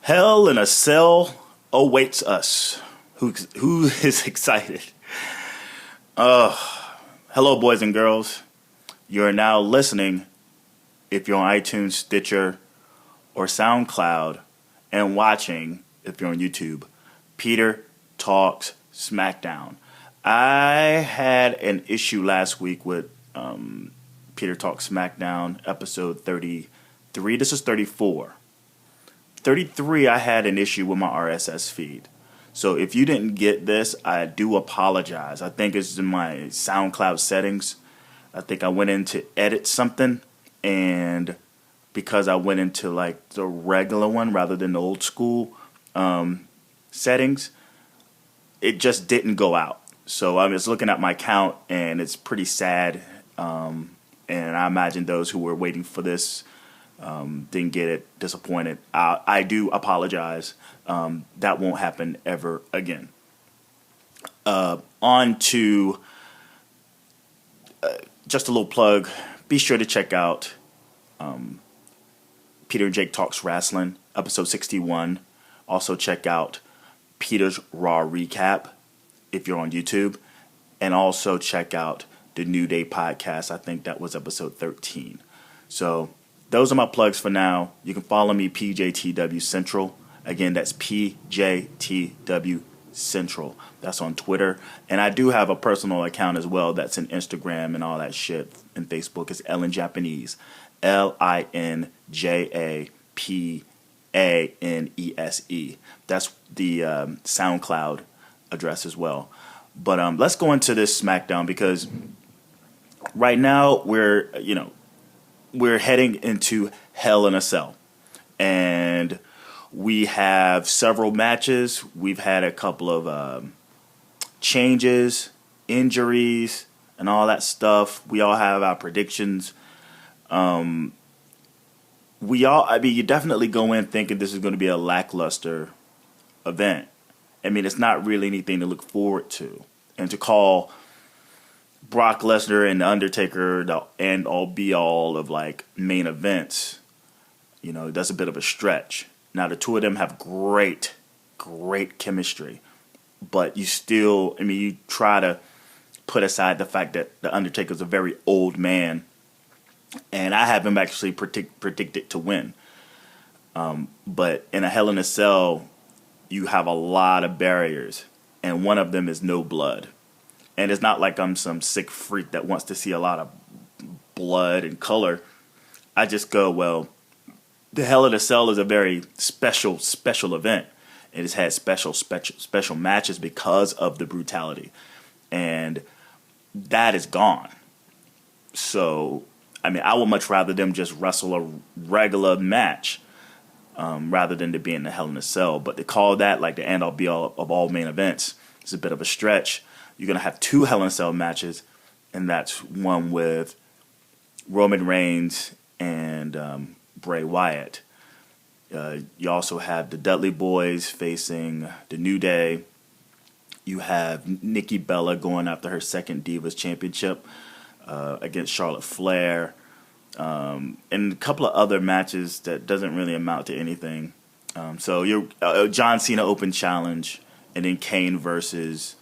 Hell in a Cell awaits us. Who is excited? Hello, boys and girls. You are now listening, if you're on iTunes, Stitcher, or SoundCloud, and watching, if you're on YouTube, Peter Talks Smackdown. I had an issue last week with Peter Talks Smackdown, episode 33. This is 34. 33, I had an issue with my RSS feed. So if you didn't get this, I do apologize. I think it's in my SoundCloud settings. I think I went in to edit something, and because I went into like the regular one rather than the old school settings, it just didn't go out. So I'm just looking at my count, and it's pretty sad. And I imagine those who were waiting for this didn't get it, disappointed. I do apologize. That won't happen ever again. On to just a little plug. Be sure to check out Peter and Jake Talks Wrestling, episode 61. Also check out Peter's Raw Recap if you're on YouTube. And also check out the New Day podcast. I think that was episode 13. So those are my plugs for now. You can follow me, PJTW Central. Again, that's PJTW Central. That's on Twitter. And I do have a personal account as well that's in Instagram and all that shit. And Facebook is Ellen Japanese. LINJAPANESE. That's the SoundCloud address as well. But let's go into this SmackDown, because right now we're heading into Hell in a Cell. And we have several matches. We've had a couple of changes, injuries, and all that stuff. We all have our predictions. You definitely go in thinking this is going to be a lackluster event. I mean, it's not really anything to look forward to. And to call Brock Lesnar and The Undertaker the end-all be-all of, like, main events, that's a bit of a stretch. Now, the two of them have great chemistry. But you still, you try to put aside the fact that The Undertaker's a very old man. And I have him actually predicted to win. But in a Hell in a Cell, you have a lot of barriers. And one of them is no blood. And it's not like I'm some sick freak that wants to see a lot of blood and color. I just go, well, the Hell in a Cell is a very special event. It has had special matches because of the brutality. And that is gone. So, I would much rather them just wrestle a regular match rather than to be in the Hell in a Cell. But to call that like the end-all be-all of all main events is a bit of a stretch. You're going to have two Hell in a Cell matches, and that's one with Roman Reigns and Bray Wyatt. You also have the Dudley Boys facing the New Day. You have Nikki Bella going after her second Divas Championship against Charlotte Flair. And a couple of other matches that doesn't really amount to anything. So you're John Cena Open Challenge, and then Kane versus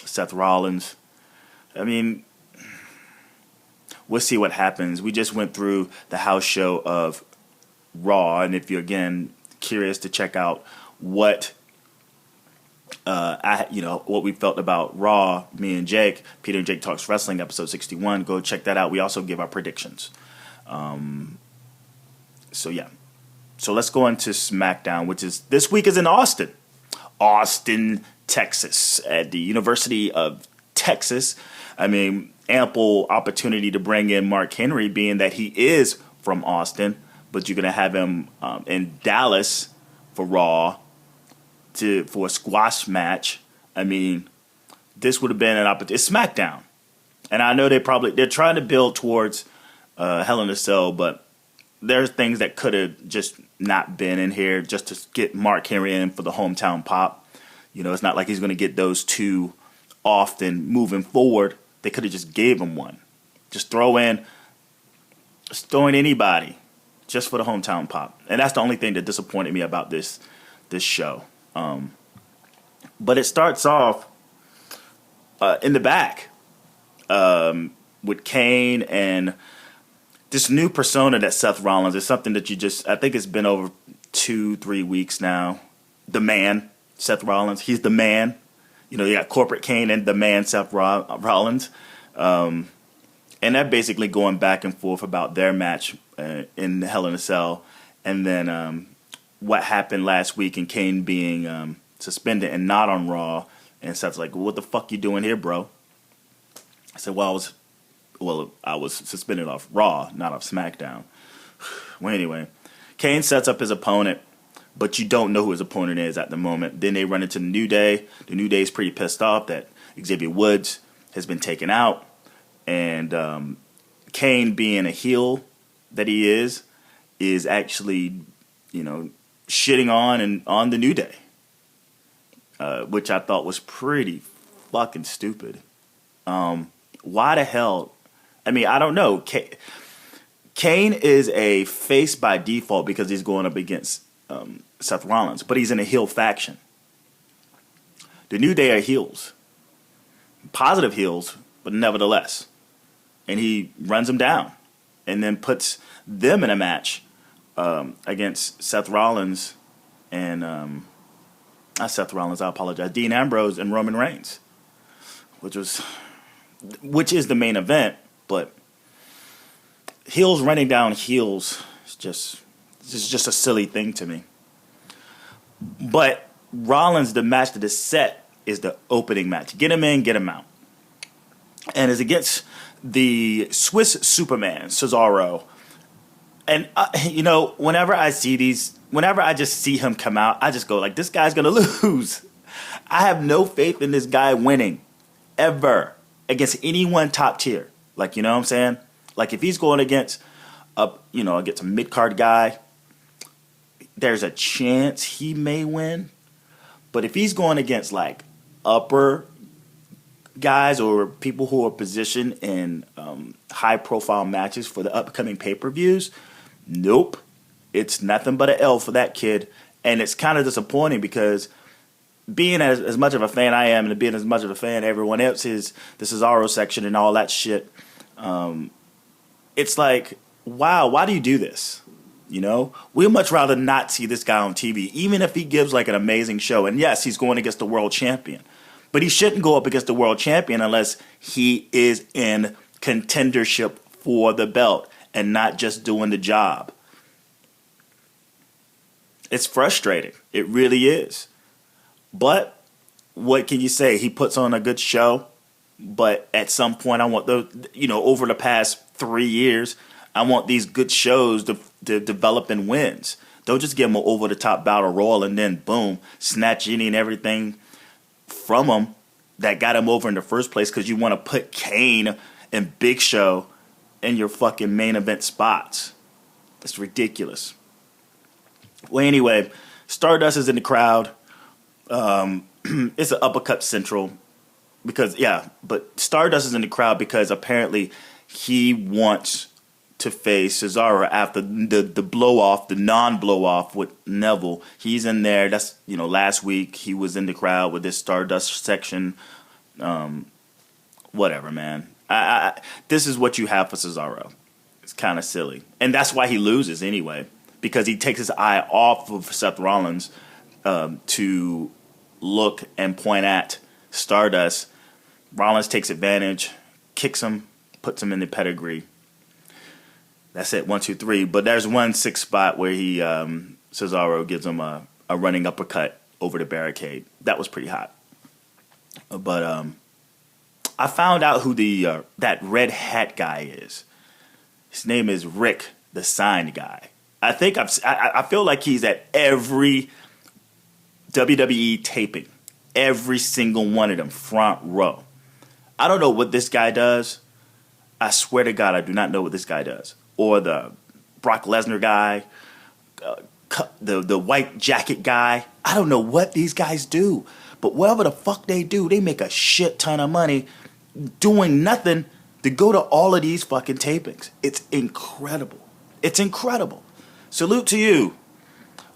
Seth Rollins. We'll see what happens. We just went through the house show of Raw, and if you're again curious to check out what what we felt about Raw, me and Jake, Peter and Jake Talks Wrestling, episode 61, go check that out. We also give our predictions. So let's go into SmackDown, which is this week is in Austin, Texas, at the University of Texas. Ample opportunity to bring in Mark Henry, being that he is from Austin, but you're going to have him in Dallas for Raw for a squash match. This would have been an opportunity. It's SmackDown. And I know they're trying to build towards Hell in a Cell, but there's things that could have just not been in here just to get Mark Henry in for the hometown pop. It's not like he's going to get those two often moving forward. They could have just gave him one. Just throw in anybody. just for the hometown pop. And that's the only thing that disappointed me about this show. But it starts off in the back with Kane and this new persona that Seth Rollins is something that I think it's been over 2-3 weeks now. The man, Seth Rollins, he's the man. You know, you got corporate Kane and the man, Seth Rollins. And they're basically going back and forth about their match in Hell in a Cell. And then what happened last week and Kane being suspended and not on Raw. And Seth's like, what the fuck you doing here, bro? I said, I was suspended off Raw, not off SmackDown. Well, anyway, Kane sets up his opponent, but you don't know who his opponent is at the moment. Then they run into the New Day. The New Day is pretty pissed off that Xavier Woods has been taken out. And Kane, being a heel that he is actually, shitting on the New Day, which I thought was pretty fucking stupid. Why the hell? I mean, I don't know. Kane is a face by default because he's going up against Seth Rollins, but he's in a heel faction. The New Day are heels. Positive heels, but nevertheless. And he runs them down and then puts them in a match against Seth Rollins and, not Seth Rollins, I apologize, Dean Ambrose and Roman Reigns, which is the main event, but heels running down heels is just a silly thing to me. But Rollins, the match that is set, is the opening match. Get him in, get him out. And it's against the Swiss Superman, Cesaro. And, whenever I just see him come out, I just go like, this guy's going to lose. I have no faith in this guy winning ever against anyone top tier. Like, you know what I'm saying? Like, if he's going against a mid-card guy, there's a chance he may win. But if he's going against, like, upper guys or people who are positioned in high-profile matches for the upcoming pay-per-views, nope. It's nothing but an L for that kid. And it's kind of disappointing because being as much of a fan I am and being as much of a fan everyone else is, the Cesaro section and all that shit, it's like, wow, why do you do this? We'd much rather not see this guy on TV, even if he gives like an amazing show. And yes, he's going against the world champion. But he shouldn't go up against the world champion unless he is in contendership for the belt and not just doing the job. It's frustrating. It really is. But what can you say? He puts on a good show. But at some point, I want over the past 3 years, I want these good shows to develop in wins. Don't just give him an over-the-top battle royal and then, boom, snatch any and everything from him that got him over in the first place because you want to put Kane and Big Show in your fucking main event spots. It's ridiculous. Well, anyway, Stardust is in the crowd. It's an uppercut central but Stardust is in the crowd because apparently he wants to face Cesaro after the blow-off, the non-blow-off with Neville. He's in there. That's, last week he was in the crowd with this Stardust section. Whatever, man. This is what you have for Cesaro. It's kind of silly. And that's why he loses anyway, because he takes his eye off of Seth Rollins to look and point at Stardust. Rollins takes advantage, kicks him, puts him in the pedigree. That's it, 1, 2, 3. But there's 1 6 spot where Cesaro gives him a running uppercut over the barricade. That was pretty hot. But I found out who that red hat guy is. His name is Rick, the signed guy. I think I feel like he's at every WWE taping, every single one of them, front row. I don't know what this guy does. I swear to God, I do not know what this guy does. Or the Brock Lesnar guy, the white jacket guy. I don't know what these guys do. But whatever the fuck they do, they make a shit ton of money doing nothing to go to all of these fucking tapings. It's incredible. It's incredible. salute to you.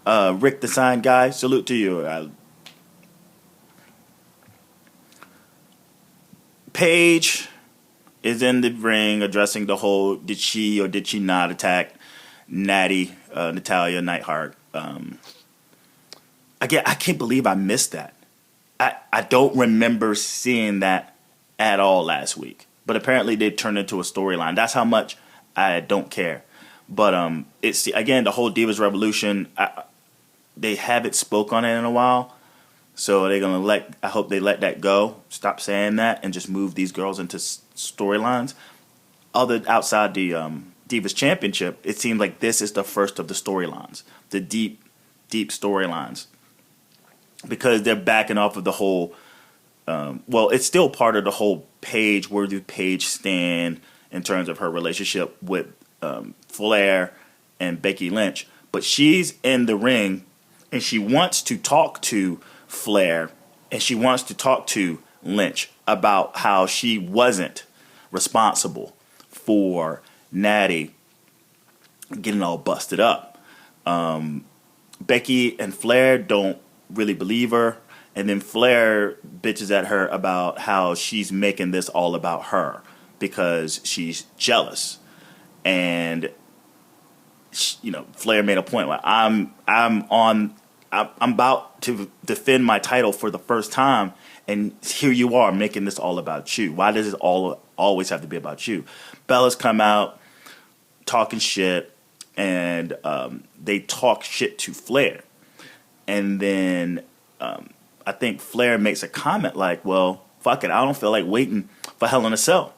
Rick the Sign Guy, salute to you. Paige is in the ring addressing the whole did she or did she not attack Natty, Natalia Neidhart. I can't believe I missed that. I don't remember seeing that at all last week. But apparently they turned into a storyline. That's how much I don't care. But it's again the whole Divas Revolution. They haven't spoke on it in a while. So they're gonna I hope they let that go. Stop saying that and just move these girls into storylines. Outside the Divas Championship, it seems like this is the first of the storylines, the deep storylines, because they're backing off of the whole. Well, it's still part of the whole Paige. Where do Paige stand in terms of her relationship with Flair and Becky Lynch? But she's in the ring and she wants to talk to Flair and she wants to talk to Lynch about how she wasn't responsible for Natty getting all busted up. Becky and Flair don't really believe her, and then Flair bitches at her about how she's making this all about her because she's jealous. And Flair made a point like I'm about to defend my title for the first time, and here you are making this all about you. Why does it always have to be about you? Bella's come out talking shit, and they talk shit to Flair. And then I think Flair makes a comment like, well, fuck it, I don't feel like waiting for Hell in a Cell.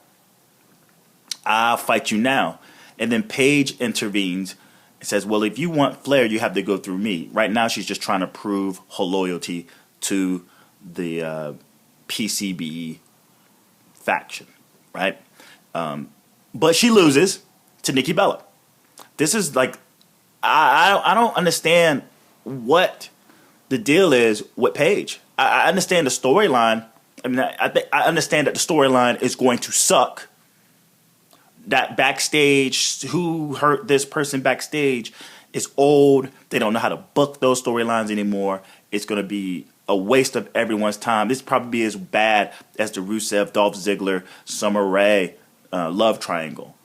I'll fight you now. And then Paige intervenes and says, well, if you want Flair, you have to go through me. Right now, she's just trying to prove her loyalty to the PCB faction, right? But she loses to Nikki Bella. This is like, I don't understand what the deal is with Paige. I understand the storyline. I mean, I understand that the storyline is going to suck. That backstage, who hurt this person backstage, is old. They don't know how to book those storylines anymore. It's going to be a waste of everyone's time. This probably be as bad as the Rusev, Dolph Ziggler, Summer Rae love triangle,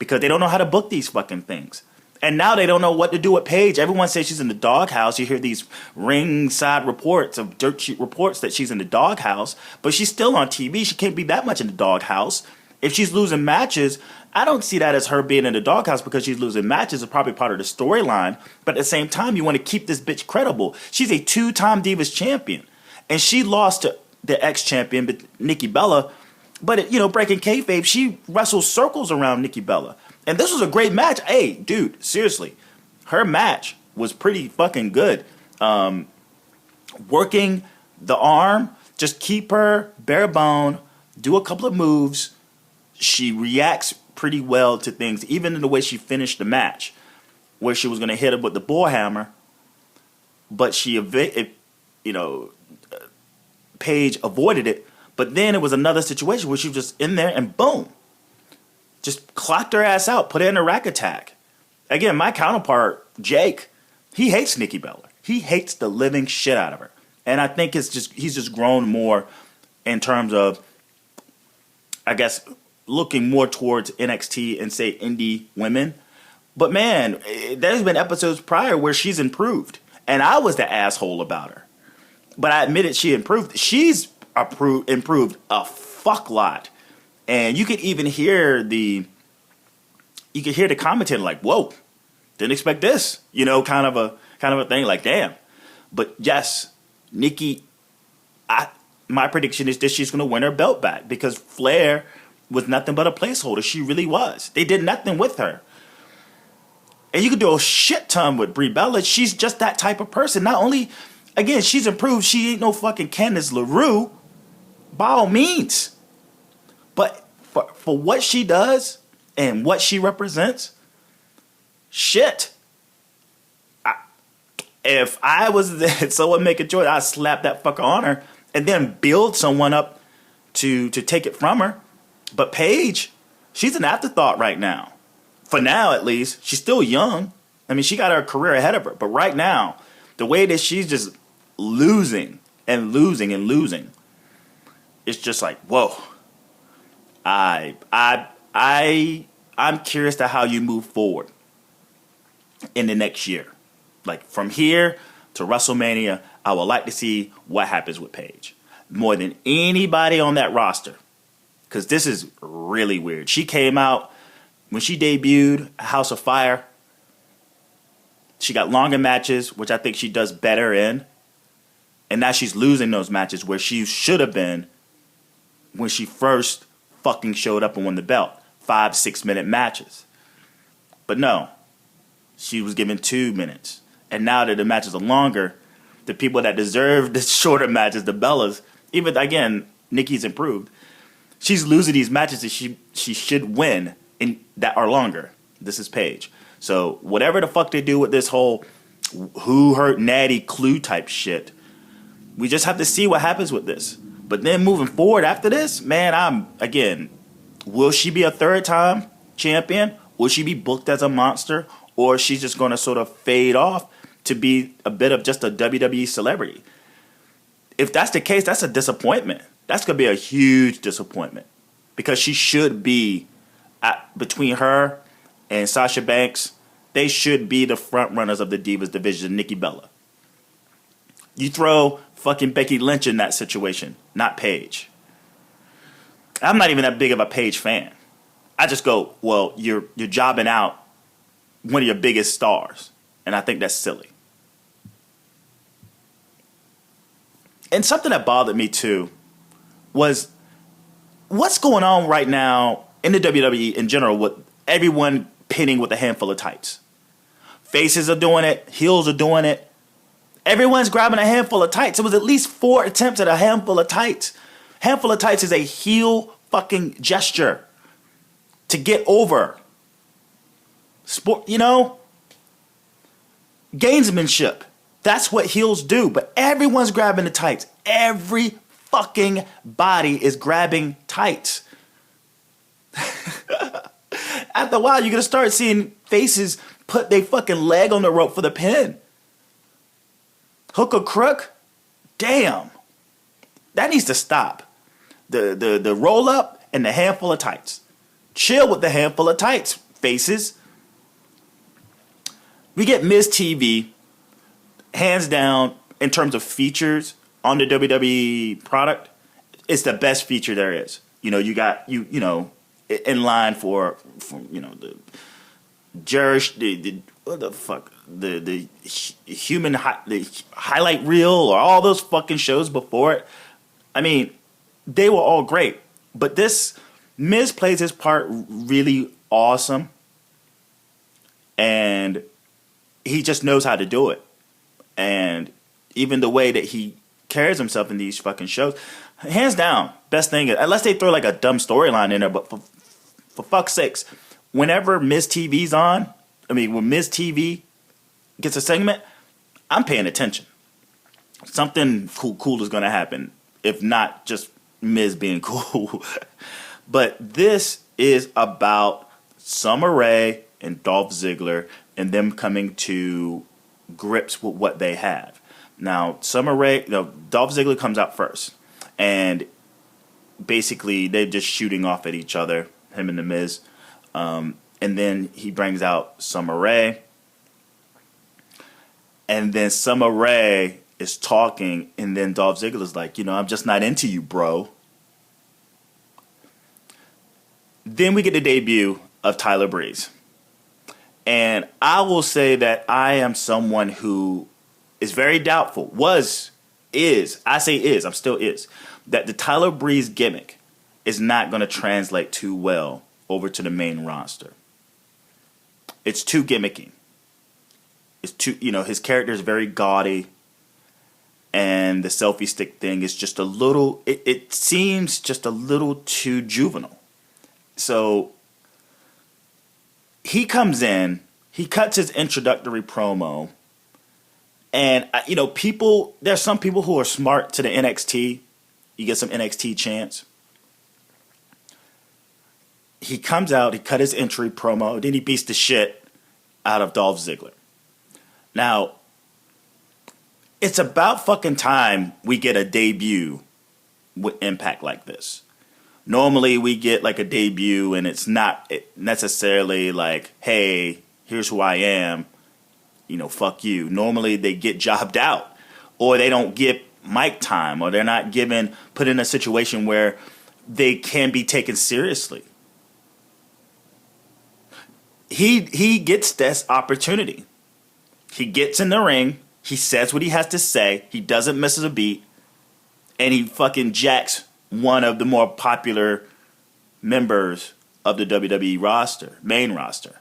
because they don't know how to book these fucking things. And now they don't know what to do with Paige. Everyone says she's in the doghouse. You hear these ringside reports of dirt sheet reports that she's in the doghouse, but she's still on TV. She can't be that much in the doghouse. If she's losing matches, I don't see that as her being in the doghouse because she's losing matches. It's probably part of the storyline. But at the same time, you want to keep this bitch credible. She's a 2-time Divas champion. And she lost to the ex-champion, Nikki Bella. But, breaking kayfabe, she wrestled circles around Nikki Bella. And this was a great match. Hey, dude, seriously. Her match was pretty fucking good. Working the arm, just keep her bare bone, do a couple of moves. She reacts pretty well to things, even in the way she finished the match, where she was going to hit her with the bull hammer, but Paige avoided it. But then it was another situation where she was just in there and boom, just clocked her ass out, put her in a rack attack. Again, my counterpart, Jake, he hates Nikki Bella. He hates the living shit out of her. And I think he's just grown more in terms of, I guess, looking more towards NXT and, say, indie women. But, man, there's been episodes prior where she's improved. And I was the asshole about her. But I admitted she improved. She's improved a fuck lot. And you could even hear the commentator like, whoa, didn't expect this. Kind of a thing like, damn. But, yes, Nikki, my prediction is that she's going to win her belt back because Flair was nothing but a placeholder. She really was. They did nothing with her. And you could do a shit ton with Brie Bella. She's just that type of person. Not only, again, she's improved. She ain't no fucking Candice LaRue, by all means. But for what she does and what she represents, shit. If I was there, someone make a choice, I'd slap that fucker on her and then build someone up to take it from her. But Paige, she's an afterthought right now. For now, at least. She's still young. I mean, she got her career ahead of her. But right now, the way that she's just losing and losing and losing, it's just like, whoa. I'm curious to how you move forward in the next year. Like from here to WrestleMania, I would like to see what happens with Paige more than anybody on that roster. Because this is really weird. She came out, when she debuted House of Fire, she got longer matches, which I think she does better in. And now she's losing those matches where she should have been when she first fucking showed up and won the belt. 5-6 minute matches. But no, she was given 2 minutes. And now that the matches are longer, the people that deserve the shorter matches, the Bellas, even again, Nikki's improved. She's losing these matches that she should win in that are longer. This is Paige. So whatever the fuck they do with this whole who hurt Natty clue type shit, we just have to see what happens with this. But then moving forward after this, man, will she be a third time champion? Will she be booked as a monster? Or is she just going to sort of fade off to be a bit of just a WWE celebrity? If that's the case, that's a disappointment. That's going to be a huge disappointment. Because she should be, between her and Sasha Banks, they should be the front runners of the Divas division, Nikki Bella. You throw fucking Becky Lynch in that situation, not Paige. I'm not even that big of a Paige fan. I just go, well, you're jobbing out one of your biggest stars. And I think that's silly. And something that bothered me too was what's going on right now in the WWE in general with everyone pinning with a handful of tights. Faces are doing it. Heels are doing it. Everyone's grabbing a handful of tights. It was at least 4 attempts at a handful of tights. Handful of tights is a heel fucking gesture to get over. Sport, gamesmanship. That's what heels do. But everyone's grabbing the tights. Every fucking body is grabbing tights. After a while, you're going to start seeing faces put their fucking leg on the rope for the pin. Hook or crook? Damn. That needs to stop. The roll up and the handful of tights. Chill with the handful of tights, faces. We get Miz TV, hands down, in terms of features on the WWE product. It's the best feature there is. You got in line for the Jerish, the human the highlight reel or all those fucking shows before it. I mean, they were all great, but this Miz plays his part really awesome, and he just knows how to do it. And even the way that he carries himself in these fucking shows, hands down, best thing. Unless they throw like a dumb storyline in there, but for fuck's sakes, whenever Miz TV's on, when Miz TV gets a segment, I'm paying attention. Something cool is going to happen, if not just Miz being cool. But this is about Summer Rae and Dolph Ziggler and them coming to grips with what they have. Now, Dolph Ziggler comes out first, and basically they're just shooting off at each other, him and the Miz. And then he brings out Summer Rae. And then Summer Rae is talking, and then Dolph Ziggler's like, I'm just not into you, bro. Then we get the debut of Tyler Breeze. And I will say that I am someone who is very doubtful, I'm still is, that the Tyler Breeze gimmick is not going to translate too well over to the main roster. It's too gimmicky. It's too, his character is very gaudy, and the selfie stick thing is just a little, it seems just a little too juvenile. So he comes in, he cuts his introductory promo, and there's some people who are smart to the NXT. You get some NXT chants. He comes out, he cut his entry promo, then he beats the shit out of Dolph Ziggler. Now, it's about fucking time we get a debut with Impact like this. Normally, we get like a debut, and it's not necessarily like, hey, here's who I am, fuck you. Normally, they get jobbed out, or they don't get mic time, or they're not put in a situation where they can be taken seriously. He gets this opportunity. He gets in the ring. He says what he has to say. He doesn't miss a beat. And he fucking jacks one of the more popular members of the WWE roster, main roster.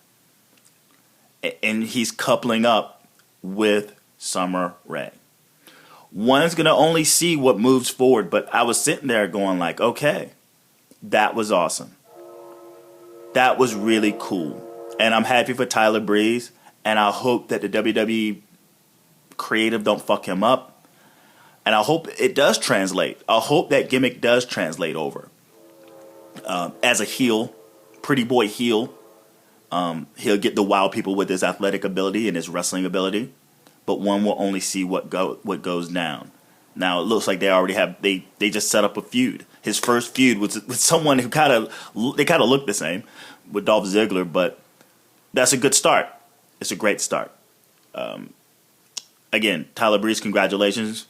And he's coupling up with Summer Rae. One's going to only see what moves forward, but I was sitting there going like, okay, that was awesome. That was really cool. And I'm happy for Tyler Breeze, and I hope that the WWE creative don't fuck him up. And I hope it does translate. I hope that gimmick does translate over. As a heel, pretty boy heel, he'll get to wow people with his athletic ability and his wrestling ability. But one will only see what goes down. Now it looks like they just set up a feud. His first feud was with someone who kind of looked the same, with Dolph Ziggler. But that's a good start. It's a great start. Again, Tyler Breeze, congratulations.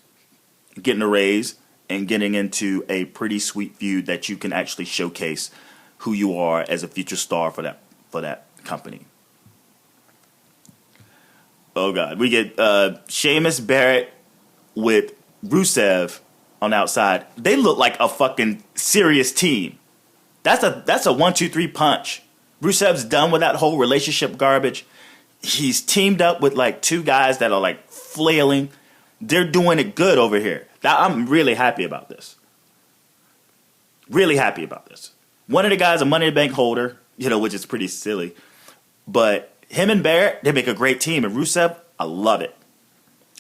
Getting a raise and getting into a pretty sweet feud that you can actually showcase who you are as a future star for that company. Oh God, we get Sheamus, Barrett with Rusev on the outside. They look like a fucking serious team. That's a 1-2-3 punch. Rusev's done with that whole relationship garbage. He's teamed up with like two guys that are like flailing. They're doing it good over here. I'm really happy about this. Really happy about this. One of the guys, a Money in the Bank holder, which is pretty silly. But him and Barrett, they make a great team. And Rusev, I love it.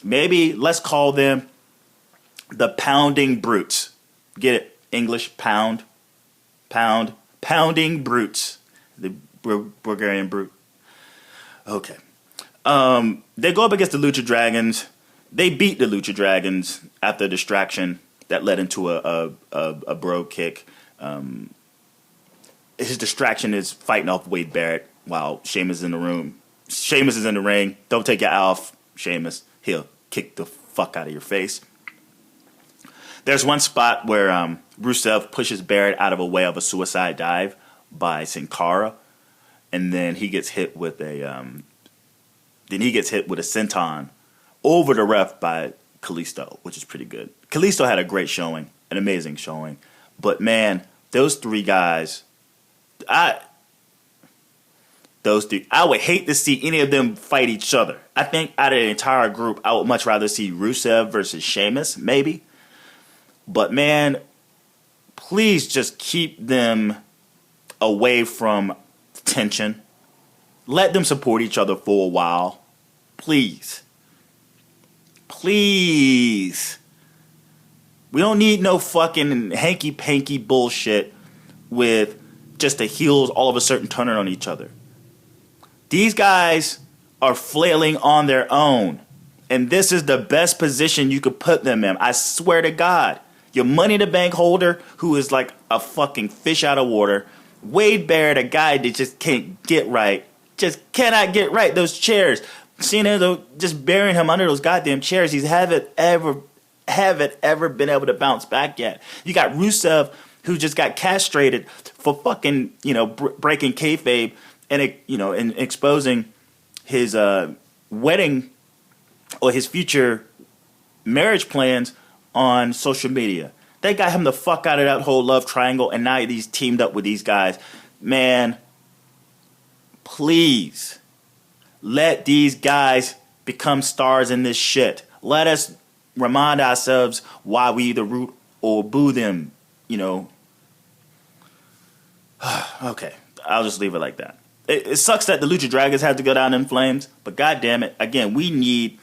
Maybe let's call them the Pounding Brutes. Get it? English, pound. Pounding Brutes. The Bulgarian Brute. Okay. They go up against the Lucha Dragons. They beat the Lucha Dragons after a distraction that led into a bro kick. His distraction is fighting off Wade Barrett while Sheamus is in the room. Sheamus is in the ring. Don't take your eye off Sheamus. He'll kick the fuck out of your face. There's one spot where Rusev pushes Barrett out of a way of a suicide dive by Sin Cara, and then he gets hit with a senton over the ref by Kalisto, which is pretty good. Kalisto had a great showing, an amazing showing. But man, those three guys, I would hate to see any of them fight each other. I think out of the entire group, I would much rather see Rusev versus Sheamus, maybe. But man, please just keep them away from tension. Let them support each other for a while. Please. Please. We don't need no fucking hanky-panky bullshit with just the heels all of a sudden turning on each other. These guys are flailing on their own. And this is the best position you could put them in. I swear to God. Your Money in the Bank holder, who is like a fucking fish out of water. Wade Barrett, a guy that just can't get right. Just cannot get right. Those chairs. Seeing him just burying him under those goddamn chairs. He haven't ever been able to bounce back yet. You got Rusev, who just got castrated for fucking, breaking kayfabe and exposing his wedding or his future marriage plans on social media. They got him the fuck out of that whole love triangle, and now he's teamed up with these guys. Man, please let these guys become stars in this shit. Let us remind ourselves why we either root or boo them, Okay, I'll just leave it like that. It sucks that the Lucha Dragons have to go down in flames, but god damn it, again, we need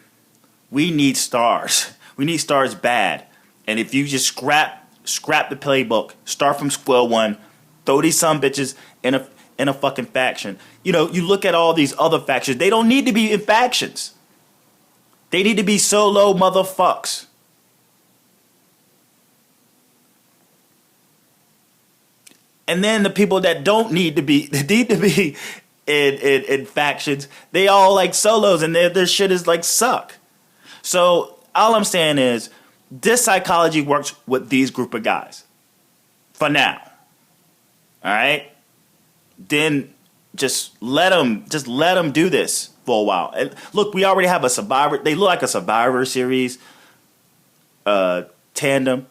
stars. We need stars bad. And if you just scrap the playbook, start from square one, throw these some bitches in a fucking faction. You look at all these other factions, they don't need to be in factions. They need to be solo motherfucks. And then the people that don't need to be in factions, they all like solos, and their shit is like suck. So all I'm saying is, this psychology works with these group of guys. For now. All right? Then just let them do this for a while. And look, we already have a Survivor. They look like a Survivor Series tandem.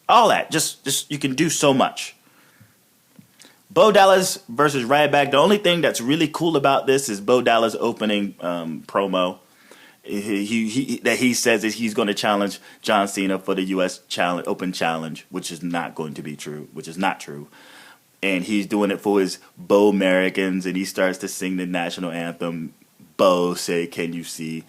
All that. Just you can do so much. Bo Dallas versus Ryback. The only thing that's really cool about this is Bo Dallas' opening promo. He says that he's going to challenge John Cena for the U.S. Open Challenge, which is not going to be true, which is not true. And he's doing it for his Bo Americans, and he starts to sing the national anthem, Bo, say, can you see?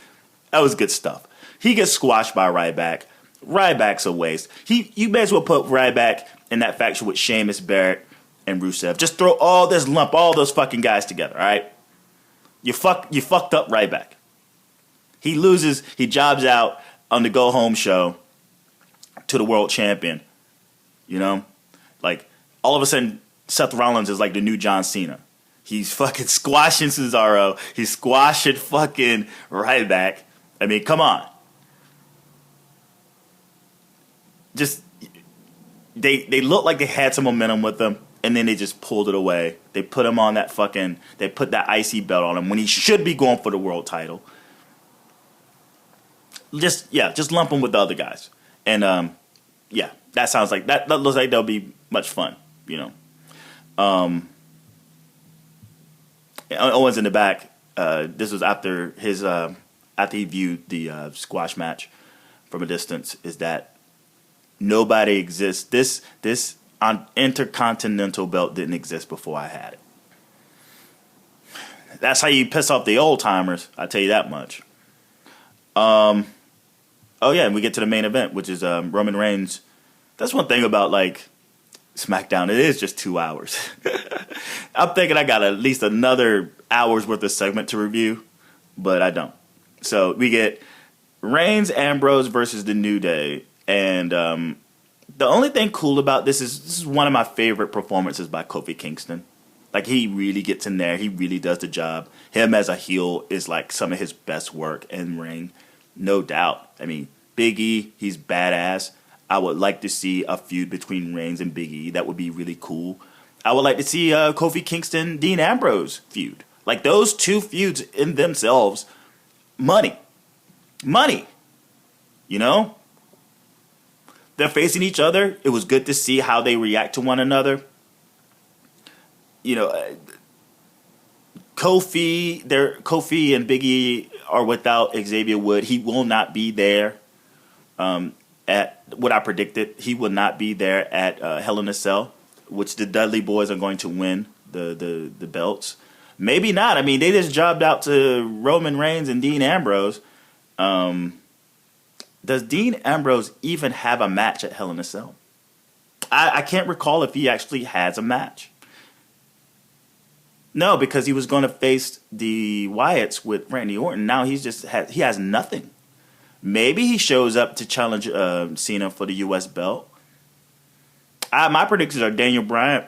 That was good stuff. He gets squashed by Ryback. Ryback's a waste. You may as well put Ryback in that faction with Sheamus, Barrett, and Rusev. Just throw all those fucking guys together, all right? You fucked up Ryback. He loses, he jobs out on the go home show to the world champion. You know? Like, all of a sudden, Seth Rollins is like the new John Cena. He's fucking squashing Cesaro. He's squashing fucking Ryback. I mean, come on. Just, they look like they had some momentum with them. And then they just pulled it away. They put him on they put that IC belt on him when he should be going for the world title. Just lump him with the other guys. And, that sounds like, that looks like that'll be much fun, you know. Owens in the back, this was after after he viewed the squash match from a distance, is that nobody exists. This Intercontinental belt didn't exist before I had it. That's how you piss off the old timers. I tell you that much. And we get to the main event, which is Roman Reigns. That's one thing about like SmackDown. It is just 2 hours. I'm thinking I got at least another hour's worth of segment to review, but I don't. So we get Reigns, Ambrose versus the New Day, and the only thing cool about this is one of my favorite performances by Kofi Kingston. Like, he really gets in there. He really does the job. Him as a heel is like some of his best work in ring, no doubt. I mean, Big E, he's badass. I would like to see a feud between Reigns and Big E. That would be really cool. I would like to see Kofi Kingston, Dean Ambrose feud. Like, those two feuds in themselves, money. You know? They're facing each other. It was good to see how they react to one another. You know, Kofi and Big E are without Xavier Wood. He will not be there at what I predicted. He will not be there at Hell in a Cell, which the Dudley Boys are going to win the belts. Maybe not. I mean, they just jobbed out to Roman Reigns and Dean Ambrose. Does Dean Ambrose even have a match at Hell in a Cell? I can't recall if he actually has a match. No, because he was going to face the Wyatts with Randy Orton. Now he has nothing. Maybe he shows up to challenge Cena for the U.S. belt. My predictions are Daniel Bryan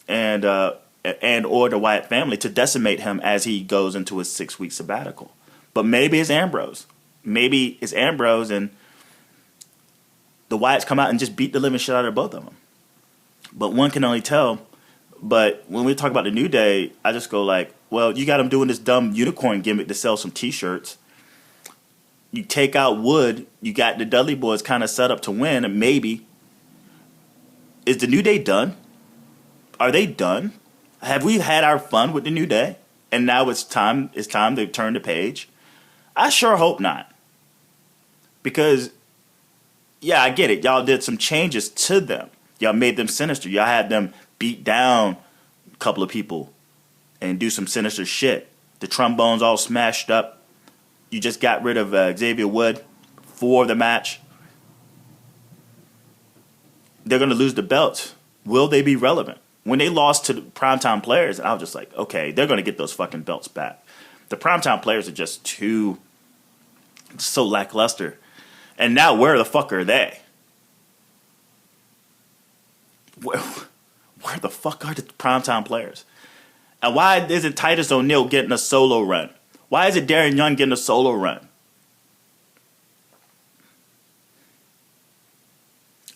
and or the Wyatt family to decimate him as he goes into his 6-week sabbatical. But maybe it's Ambrose. Maybe it's Ambrose and the Wyatts come out and just beat the living shit out of both of them. But one can only tell. But when we talk about the New Day, I just go like, well, you got them doing this dumb unicorn gimmick to sell some T-shirts. You take out Wood, you got the Dudley Boys kind of set up to win, and maybe. Is the New Day done? Are they done? Have we had our fun with the New Day? And now it's time to turn the page? I sure hope not. Because, yeah, I get it. Y'all did some changes to them. Y'all made them sinister. Y'all had them beat down a couple of people and do some sinister shit. The trombones all smashed up. You just got rid of Xavier Wood for the match. They're going to lose the belts. Will they be relevant? When they lost to the primetime players, I was just like, okay, they're going to get those fucking belts back. The primetime players are just too It's so lackluster. And now where the fuck are they? Where the fuck are the primetime players? And why isn't Titus O'Neil getting a solo run? Why is it Darren Young getting a solo run?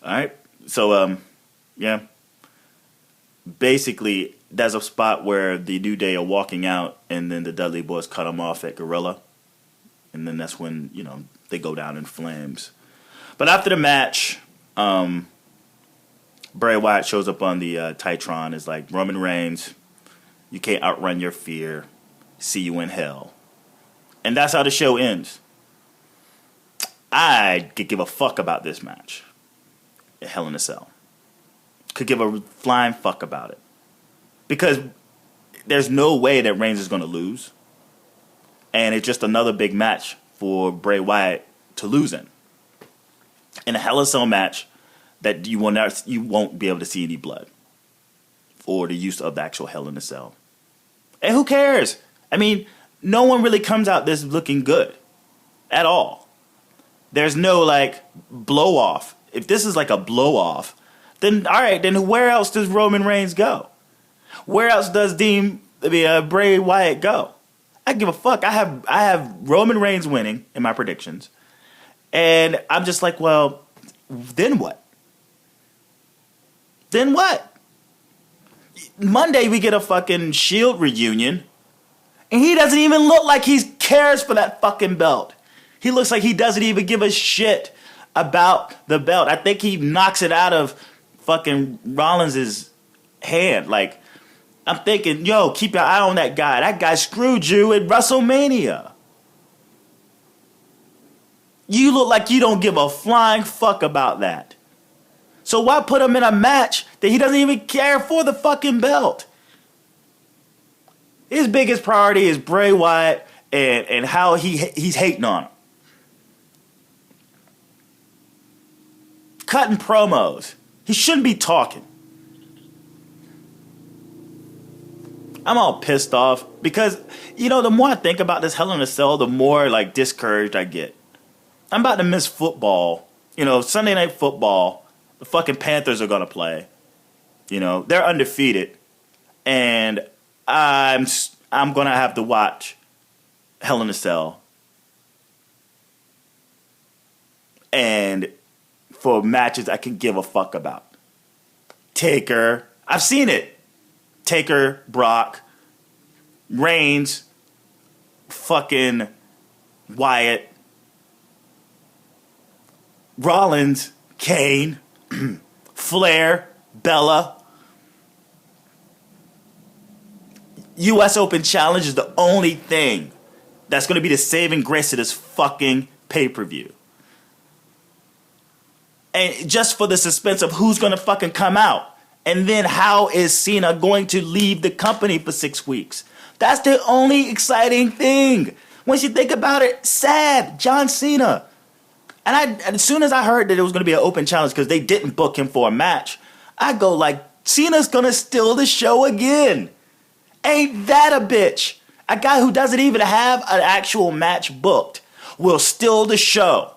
All right. So, yeah. Basically, there's a spot where the New Day are walking out, and then the Dudley Boys cut them off at Gorilla. And then that's when, they go down in flames. But after the match, Bray Wyatt shows up on the Titron. Is like, Roman Reigns, you can't outrun your fear. See you in hell. And that's how the show ends. I could give a fuck about this match. Hell in a Cell. Could give a flying fuck about it. Because there's no way that Reigns is going to lose. And it's just another big match for Bray Wyatt to lose in. In a Hell in a Cell match that you won't be able to see any blood. Or the use of the actual Hell in a Cell. And who cares? I mean, no one really comes out this looking good. At all. There's no, blow off. If this is like a blow off, then all right, then where else does Roman Reigns go? Where else does Bray Wyatt go? I give a fuck. I have Roman Reigns winning in my predictions. And I'm just like, well, then what? Then what? Monday we get a fucking Shield reunion. And he doesn't even look like he cares for that fucking belt. He looks like he doesn't even give a shit about the belt. I think he knocks it out of fucking Rollins' hand. I'm thinking, yo, keep your eye on that guy. That guy screwed you at WrestleMania. You look like you don't give a flying fuck about that. So why put him in a match that he doesn't even care for the fucking belt? His biggest priority is Bray Wyatt and how he's hating on him. Cutting promos. He shouldn't be talking. I'm all pissed off because, the more I think about this Hell in a Cell, the more discouraged I get. I'm about to miss football. Sunday Night Football. The fucking Panthers are going to play. They're undefeated. And I'm going to have to watch Hell in a Cell. And for matches I can give a fuck about. Taker. I've seen it. Taker, Brock, Reigns, fucking Wyatt, Rollins, Kane, Flair, Bella. U.S. Open Challenge is the only thing that's going to be the saving grace of this fucking pay-per-view. And just for the suspense of who's going to fucking come out. And then how is Cena going to leave the company for 6 weeks? That's the only exciting thing. Once you think about it, sad. John Cena. And as soon as I heard that it was going to be an open challenge because they didn't book him for a match, I go Cena's going to steal the show again. Ain't that a bitch? A guy who doesn't even have an actual match booked will steal the show.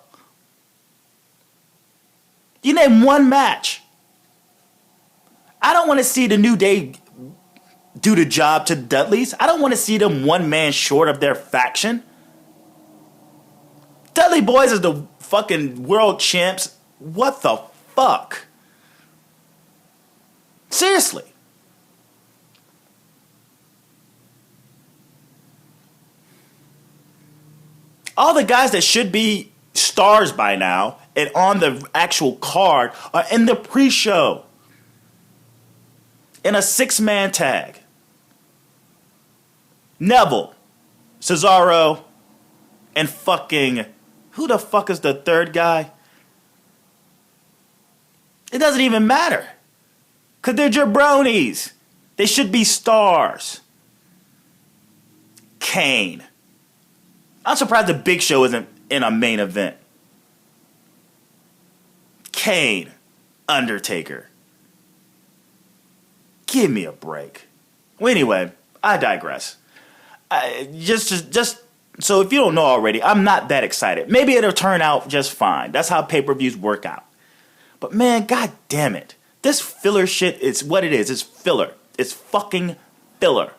You name one match. I don't want to see the New Day do the job to Dudley's. I don't want to see them one man short of their faction. Dudley Boys is the fucking world champs. What the fuck? Seriously. All the guys that should be stars by now and on the actual card are in the pre-show. In a 6-man tag. Neville, Cesaro, and fucking... Who the fuck is the third guy? It doesn't even matter. Because they're jabronis. They should be stars. Kane. I'm surprised the Big Show isn't in a main event. Kane. Undertaker. Give me a break. Well, anyway, I digress. Just So if you don't know already, I'm not that excited. Maybe it'll turn out just fine. That's how pay-per-views work out. But man, god damn it. This filler shit is what it is. It's filler. It's fucking filler.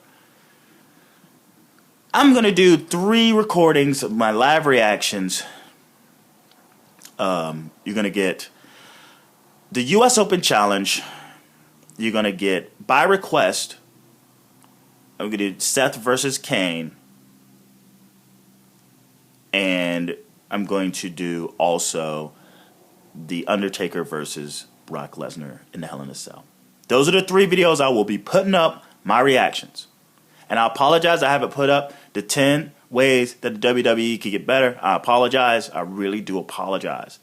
I'm going to do 3 recordings of my live reactions. You're going to get the US Open Challenge. You're going to get, by request, I'm going to do Seth versus Kane. And I'm going to do also The Undertaker versus Brock Lesnar in the Hell in a Cell. Those are the 3 videos I will be putting up my reactions. And I apologize I haven't put up the 10 ways that the WWE could get better. I apologize. I really do apologize.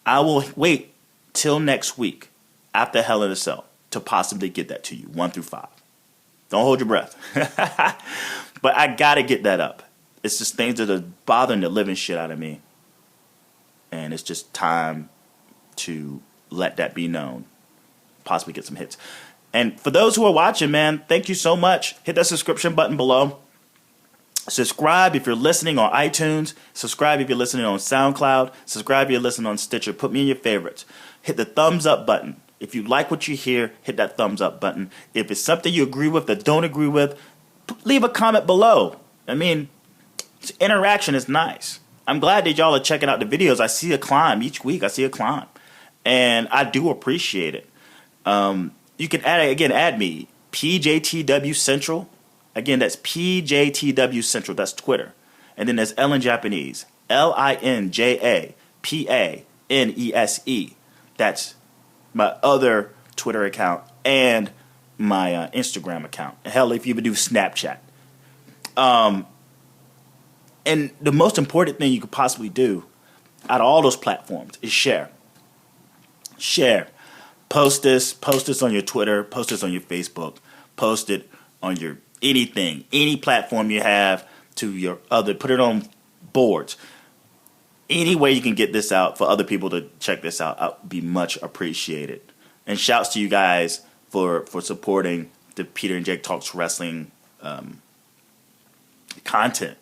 I will wait till next week after Hell in a Cell to possibly get that to you, 1 through 5. Don't hold your breath. But I got to get that up. It's just things that are bothering the living shit out of me. And it's just time to let that be known. Possibly get some hits. And for those who are watching, man, thank you so much. Hit that subscription button below. Subscribe if you're listening on iTunes. Subscribe if you're listening on SoundCloud. Subscribe if you're listening on Stitcher. Put me in your favorites. Hit the thumbs up button. If you like what you hear, hit that thumbs up button. If it's something you agree with or don't agree with, leave a comment below. I mean, interaction is nice. I'm glad that y'all are checking out the videos. I see a climb each week. I see a climb. And I do appreciate it. You can add me, PJTW Central. Again, that's PJTW Central. That's Twitter. And then there's Ellen Japanese. LINJAPANESE. That's my other Twitter account and my Instagram account. Hell, if you even do Snapchat. And the most important thing you could possibly do out of all those platforms is share. Share. Post this on your Twitter, post this on your Facebook, post it on your anything, any platform you have to your other, put it on boards. Any way you can get this out for other people to check this out, I'll be much appreciated. And shouts to you guys for supporting the Peter and Jake Talks Wrestling content.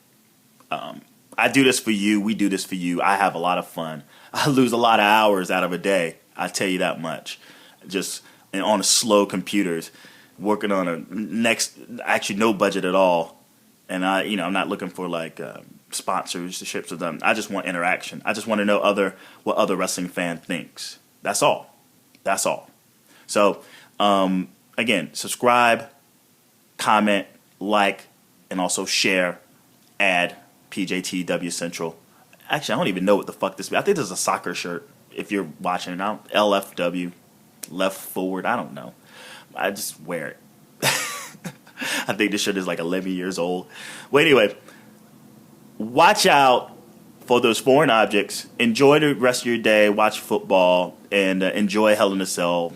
I do this for you. We do this for you. I have a lot of fun. I lose a lot of hours out of a day. I tell you that much. Just on slow computers, working on actually no budget at all. And I'm not looking for like sponsorships with them. I just want interaction. I just want to know what other wrestling fan thinks. That's all. That's all. So again, subscribe, comment, like, and also share. Add PJTW Central. Actually, I don't even know what the fuck this means. I think this is a soccer shirt. If you're watching it now, LFW, left forward. I don't know. I just wear it. I think this shirt is like 11 years old. Well, anyway, watch out for those foreign objects. Enjoy the rest of your day. Watch football and enjoy Hell in a Cell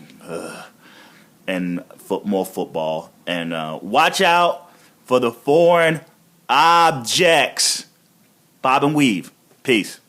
and more football. And watch out for the foreign objects. Bob and weave. Peace.